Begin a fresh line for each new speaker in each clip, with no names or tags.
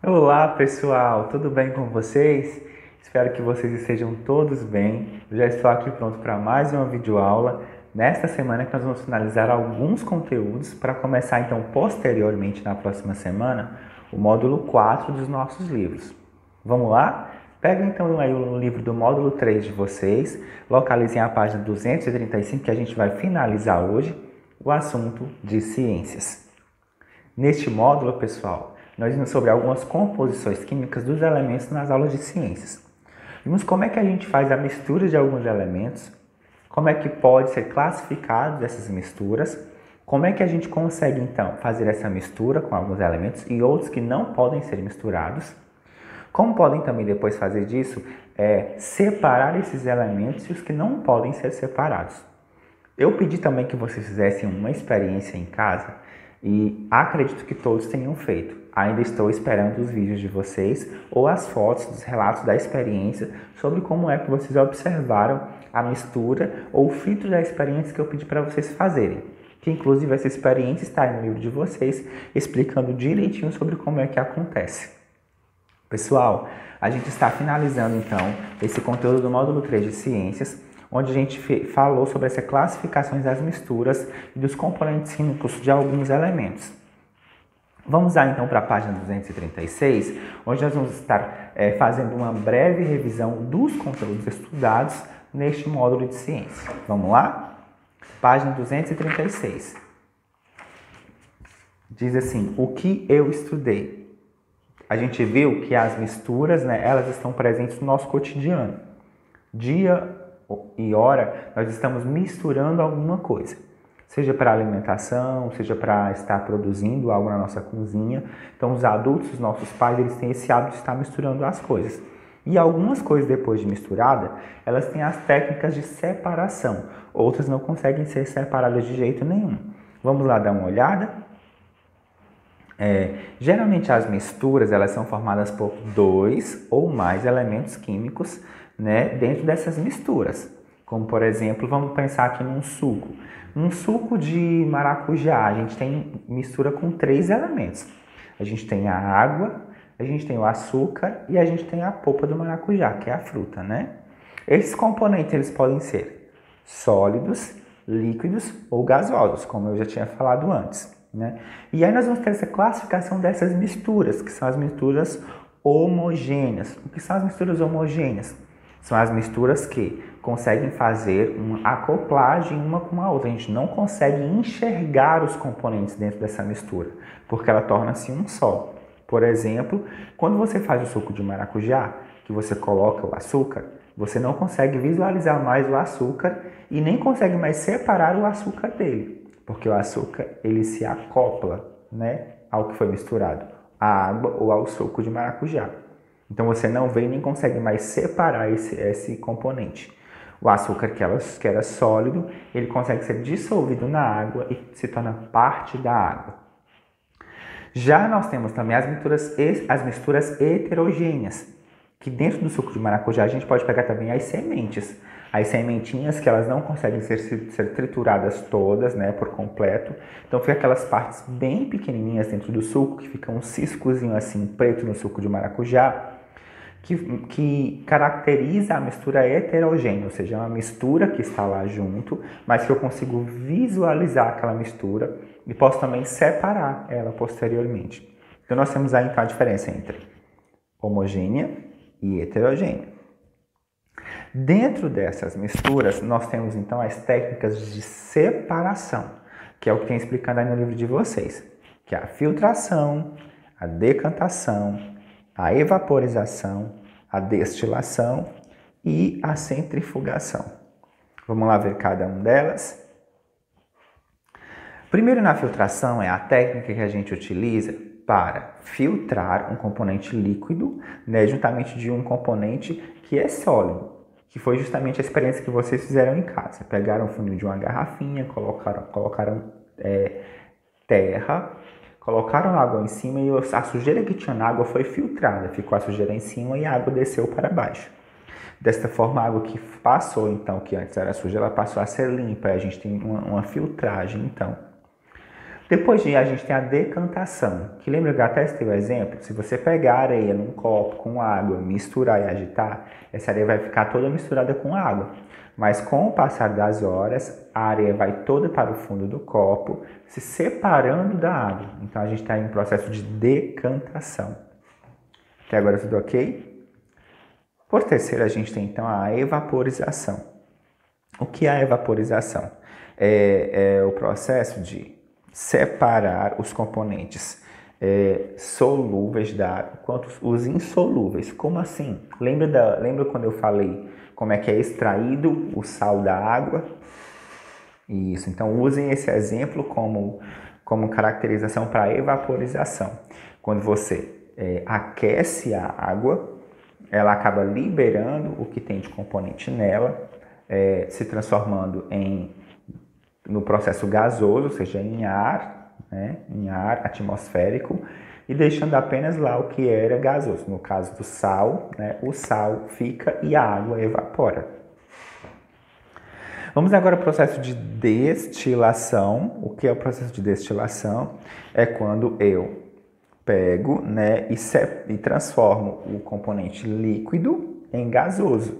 Olá pessoal, tudo bem com vocês? Espero que vocês estejam todos bem. Eu já estou aqui pronto para mais uma videoaula. Nesta semana que nós vamos finalizar alguns conteúdos para começar então posteriormente na próxima semana o módulo 4 dos nossos livros. Vamos lá? Pega então aí o livro do módulo 3 de vocês, localizem a página 235 que a gente vai finalizar hoje o assunto de ciências. Neste módulo, pessoal, nós vimos sobre algumas composições químicas dos elementos nas aulas de ciências. Vimos como é que a gente faz a mistura de alguns elementos, como é que pode ser classificado essas misturas, como é que a gente consegue, então, fazer essa mistura com alguns elementos e outros que não podem ser misturados, como podem também depois fazer disso, separar esses elementos e os que não podem ser separados. Eu pedi também que vocês fizessem uma experiência em casa e acredito que todos tenham feito. Ainda estou esperando os vídeos de vocês ou as fotos dos relatos da experiência sobre como é que vocês observaram a mistura ou o filtro da experiência que eu pedi para vocês fazerem. Que inclusive essa experiência está no livro de vocês, explicando direitinho sobre como é que acontece. Pessoal, a gente está finalizando então esse conteúdo do módulo 3 de Ciências, onde a gente falou sobre essa classificações das misturas e dos componentes químicos de alguns elementos. Vamos lá então para a página 236, onde nós vamos estar fazendo uma breve revisão dos conteúdos estudados neste módulo de ciência. Vamos lá? Página 236. Diz assim, o que eu estudei? A gente viu que as misturas, elas estão presentes no nosso cotidiano. Dia e hora, nós estamos misturando alguma coisa. Seja para alimentação, seja para estar produzindo algo na nossa cozinha. Então, os adultos, os nossos pais, eles têm esse hábito de estar misturando as coisas. E algumas coisas, depois de misturada, elas têm as técnicas de separação. Outras não conseguem ser separadas de jeito nenhum. Vamos lá dar uma olhada? Geralmente as misturas elas são formadas por dois ou mais elementos químicos, dentro dessas misturas. Como por exemplo, vamos pensar aqui num suco. Um suco de maracujá, a gente tem mistura com três elementos. A gente tem a água, a gente tem o açúcar e a gente tem a polpa do maracujá, que é a fruta, Esses componentes eles podem ser sólidos, líquidos ou gasosos, como eu já tinha falado antes. E aí nós vamos ter essa classificação dessas misturas, que são as misturas homogêneas. O que são as misturas homogêneas? São as misturas que conseguem fazer uma acoplagem uma com a outra. A gente não consegue enxergar os componentes dentro dessa mistura, porque ela torna-se um só. Por exemplo, quando você faz o suco de maracujá, que você coloca o açúcar, você não consegue visualizar mais o açúcar e nem consegue mais separar o açúcar dele. Porque o açúcar, ele se acopla, ao que foi misturado, à água ou ao suco de maracujá. Então, você não vê e nem consegue mais separar esse componente. O açúcar, que era sólido, ele consegue ser dissolvido na água e se torna parte da água. Já nós temos também as misturas heterogêneas, que dentro do suco de maracujá a gente pode pegar também as sementes. As sementinhas que elas não conseguem ser trituradas todas, por completo. Então fica aquelas partes bem pequenininhas dentro do suco, que fica um ciscozinho assim preto no suco de maracujá, que caracteriza a mistura heterogênea, ou seja, é uma mistura que está lá junto, mas que eu consigo visualizar aquela mistura e posso também separar ela posteriormente. Então nós temos aí então a diferença entre homogênea e heterogênea. Dentro dessas misturas, nós temos então as técnicas de separação, que é o que tem explicando aí no livro de vocês, que é a filtração, a decantação, a evaporização, a destilação e a centrifugação. Vamos lá ver cada uma delas. Primeiro, na filtração, é a técnica que a gente utiliza para filtrar um componente líquido, juntamente de um componente que é sólido, que foi justamente a experiência que vocês fizeram em casa. Pegaram o funil de uma garrafinha, colocaram terra, colocaram água em cima e a sujeira que tinha na água foi filtrada. Ficou a sujeira em cima e a água desceu para baixo. Desta forma, a água que passou, então, que antes era suja, ela passou a ser limpa. A gente tem uma filtragem, então. Depois a gente tem a decantação, que lembra que eu até citei o exemplo? Se você pegar areia num copo com água, misturar e agitar, essa areia vai ficar toda misturada com água. Mas com o passar das horas, a areia vai toda para o fundo do copo, se separando da água. Então a gente está em um processo de decantação. Até agora tudo ok? Por terceiro, a gente tem então a evaporização. O que é a evaporização? É o processo de separar os componentes solúveis da água quanto os insolúveis. Como assim? Lembra quando eu falei como é que é extraído o sal da água? Isso, então usem esse exemplo como caracterização para evaporização. Quando você aquece a água, ela acaba liberando o que tem de componente nela, se transformando no processo gasoso, ou seja, em ar, né, em ar atmosférico, e deixando apenas lá o que era gasoso. No caso do sal, né, o sal fica e a água evapora. Vamos agora ao processo de destilação. O que é o processo de destilação? É quando eu pego, né, e transformo o componente líquido em gasoso,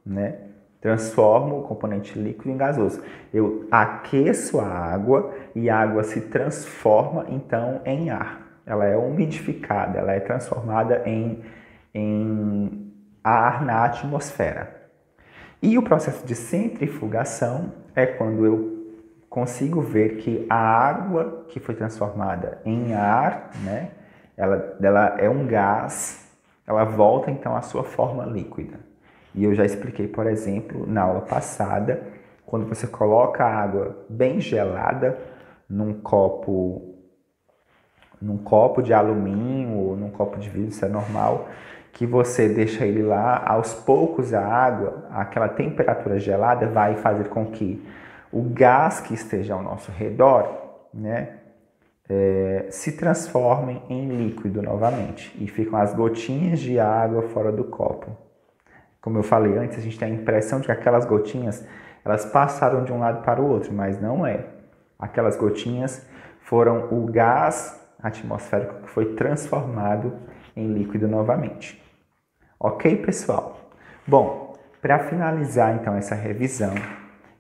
né? Transformo o componente líquido em gasoso. Eu aqueço a água e a água se transforma, então, em ar. Ela é umidificada, ela é transformada em ar na atmosfera. E o processo de centrifugação é quando eu consigo ver que a água que foi transformada em ar, né, ela é um gás, ela volta, então, à sua forma líquida. E eu já expliquei, por exemplo, na aula passada, quando você coloca a água bem gelada num copo de alumínio ou num copo de vidro, isso é normal, que você deixa ele lá, aos poucos a água, aquela temperatura gelada vai fazer com que o gás que esteja ao nosso redor, né, se transforme em líquido novamente e ficam as gotinhas de água fora do copo. Como eu falei antes, a gente tem a impressão de que aquelas gotinhas, elas passaram de um lado para o outro, mas não é. Aquelas gotinhas foram o gás atmosférico que foi transformado em líquido novamente. Ok, pessoal? Bom, para finalizar então essa revisão,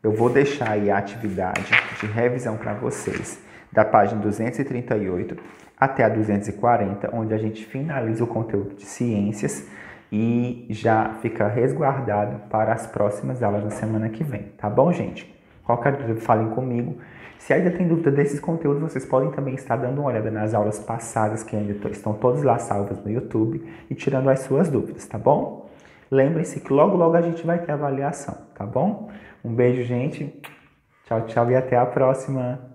eu vou deixar aí a atividade de revisão para vocês, da página 238 até a 240, onde a gente finaliza o conteúdo de ciências e já fica resguardado para as próximas aulas na semana que vem, tá bom, gente? Qualquer dúvida, falem comigo. Se ainda tem dúvida desses conteúdos, vocês podem também estar dando uma olhada nas aulas passadas, que ainda estão todas lá salvas no YouTube, e tirando as suas dúvidas, tá bom? Lembrem-se que logo, logo a gente vai ter avaliação, tá bom? Um beijo, gente. Tchau, tchau e até a próxima.